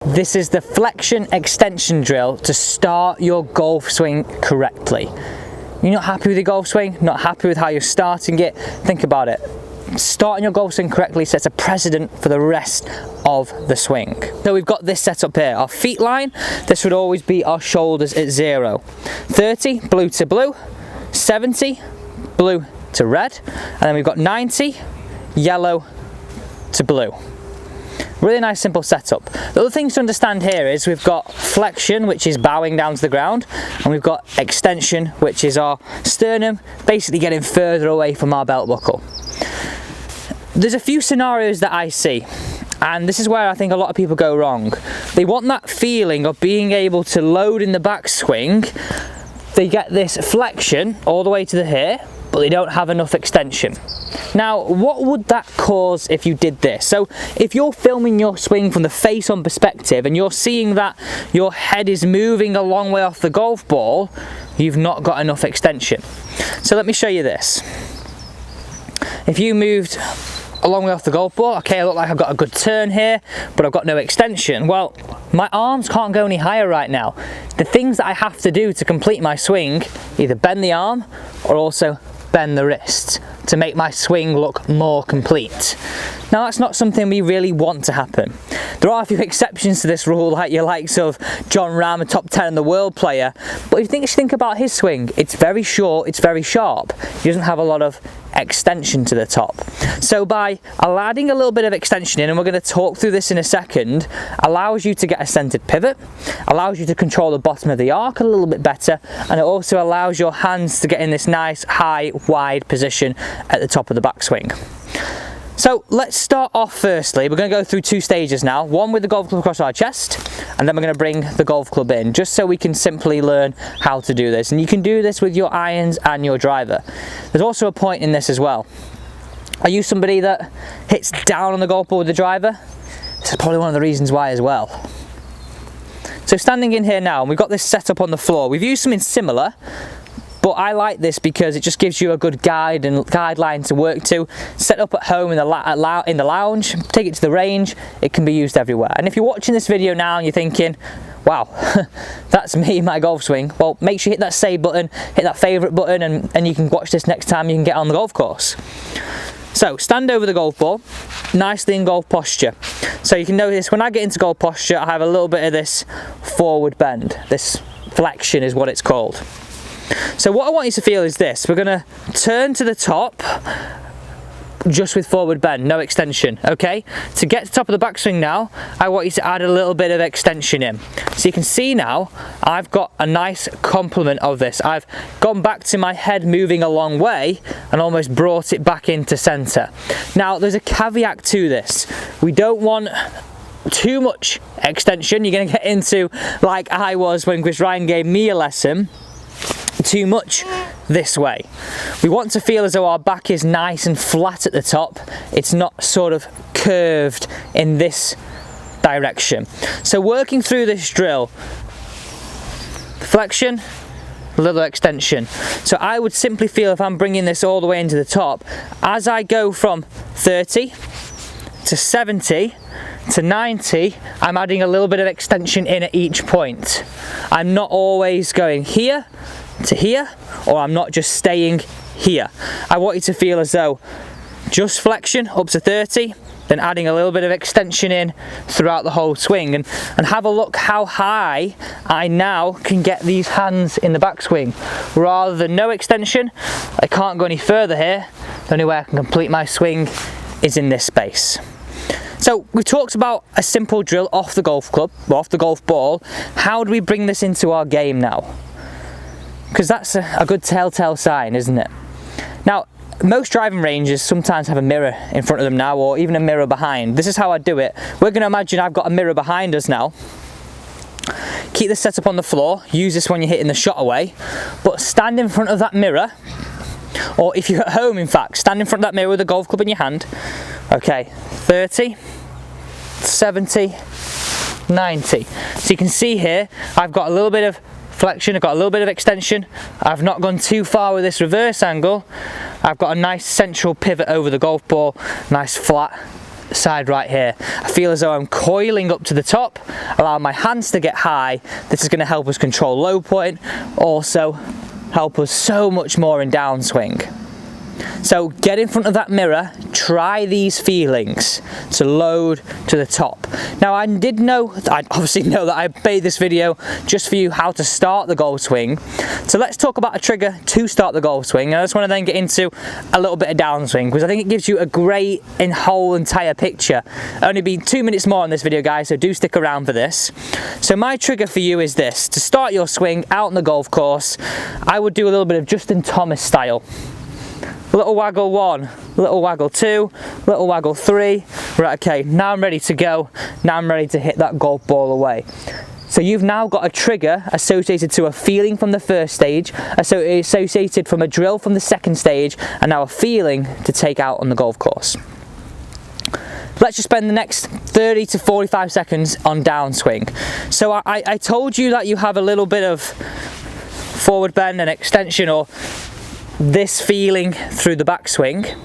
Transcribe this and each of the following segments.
This is the flexion extension drill to start your golf swing correctly. You're not happy with your golf swing, not happy with how you're starting it, think about it. Starting your golf swing correctly sets a precedent for the rest of the swing. So we've got this set up here. Our feet line, this would always be our shoulders at 0. 30, blue to blue. 70, blue to red. And then we've got 90, yellow to blue. Really nice simple setup. The other things to understand here is we've got flexion, which is bowing down to the ground, and we've got extension, which is our sternum basically getting further away from our belt buckle. There's a few scenarios that I see, and this is where I think a lot of people go wrong. They want that feeling of being able to load in the backswing. They get this flexion all the way to the here, but they don't have enough extension. Now, what would that cause if you did this? So if you're filming your swing from the face-on perspective and you're seeing that your head is moving a long way off the golf ball, you've not got enough extension. So let me show you this. If you moved a long way off the golf ball, okay, I look like I've got a good turn here, but I've got no extension. Well, my arms can't go any higher right now. The things that I have to do to complete my swing, either bend the arm or also bend the wrist to make my swing look more complete. Now, that's not something we really want to happen. There are a few exceptions to this rule, like your likes of John Ram, a top 10 in the world player, but if you think about his swing, it's very short, it's very sharp. He doesn't have a lot of extension to the top. So by adding a little bit of extension in, and we're going to talk through this in a second, allows you to get a centered pivot, allows you to control the bottom of the arc a little bit better, and it also allows your hands to get in this nice high wide position at the top of the backswing. So let's start off firstly. We're going to go through 2 stages now, one with the golf club across our chest, and then we're going to bring the golf club in, just so we can simply learn how to do this. And you can do this with your irons and your driver. There's also a point in this as well. Are you somebody that hits down on the golf ball with the driver? This is probably one of the reasons why as well. So standing in here now, and we've got this set up on the floor. We've used something similar, but I like this because it just gives you a good guide and guideline to work to. Set up at home in the lounge, take it to the range, it can be used everywhere. And if you're watching this video now and you're thinking, wow, that's me, my golf swing, well, make sure you hit that save button, hit that favourite button, and you can watch this next time you can get on the golf course. So stand over the golf ball, nicely in golf posture. So you can notice when I get into golf posture, I have a little bit of this forward bend. This flexion is what it's called. So what I want you to feel is this. We're going to turn to the top just with forward bend, no extension, okay? To get to the top of the backswing now, I want you to add a little bit of extension in. So you can see now, I've got a nice complement of this. I've gone back to my head moving a long way and almost brought it back into center. Now, there's a caveat to this. We don't want too much extension. You're going to get into, like I was when Chris Ryan gave me a lesson, too much this way. We want to feel as though our back is nice and flat at the top. It's not sort of curved in this direction. So working through this drill, flexion, a little extension. So I would simply feel, if I'm bringing this all the way into the top, as I go from 30 to 70 to 90, I'm adding a little bit of extension in at each point. I'm not always going here to here, or I'm not just staying here. I want you to feel as though just flexion up to 30, then adding a little bit of extension in throughout the whole swing, and have a look how high I now can get these hands in the backswing. Rather than no extension, I can't go any further here. The only way I can complete my swing is in this space. So we talked about a simple drill off the golf club, off the golf ball. How do we bring this into our game now? Because that's a good telltale sign, isn't it? Now, most driving ranges sometimes have a mirror in front of them now, or even a mirror behind. This is how I do it. We're going to imagine I've got a mirror behind us now. Keep this set up on the floor. Use this when you're hitting the shot away. But stand in front of that mirror, or if you're at home, in fact, stand in front of that mirror with a golf club in your hand. Okay, 30, 70, 90. So you can see here, I've got a little bit of flexion, I've got a little bit of extension. I've not gone too far with this reverse angle. I've got a nice central pivot over the golf ball, nice flat side right here. I feel as though I'm coiling up to the top, allow my hands to get high. This is going to help us control low point, also help us so much more in downswing. So get in front of that mirror, try these feelings to load to the top. Now I obviously know that I made this video just for you how to start the golf swing. So let's talk about a trigger to start the golf swing. I just want to then get into a little bit of downswing because I think it gives you a great whole entire picture. Only be 2 minutes more on this video, guys, so do stick around for this. So my trigger for you is this: to start your swing out on the golf course, I would do a little bit of Justin Thomas style. Little waggle 1, little waggle 2, little waggle 3. Right, okay, now I'm ready to go. Now I'm ready to hit that golf ball away. So you've now got a trigger associated to a feeling from the first stage, associated from a drill from the second stage, and now a feeling to take out on the golf course. Let's just spend the next 30 to 45 seconds on downswing. So I told you that you have a little bit of forward bend and extension, or this feeling through the backswing.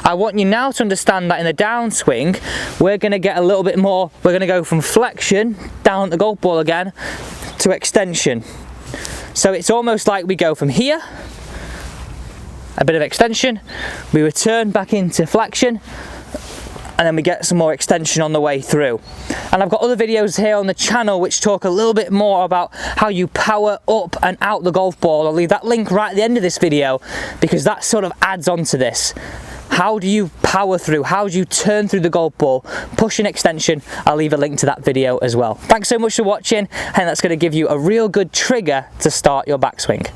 I want you now to understand that in the downswing, we're going to get a little bit more. We're going to go from flexion down at the golf ball again to extension. So it's almost like we go from here, a bit of extension, we return back into flexion, and then we get some more extension on the way through. And I've got other videos here on the channel which talk a little bit more about how you power up and out the golf ball. I'll leave that link right at the end of this video because that sort of adds on to this. How do you power through? How do you turn through the golf ball? Push an extension. I'll leave a link to that video as well. Thanks so much for watching, and that's going to give you a real good trigger to start your backswing.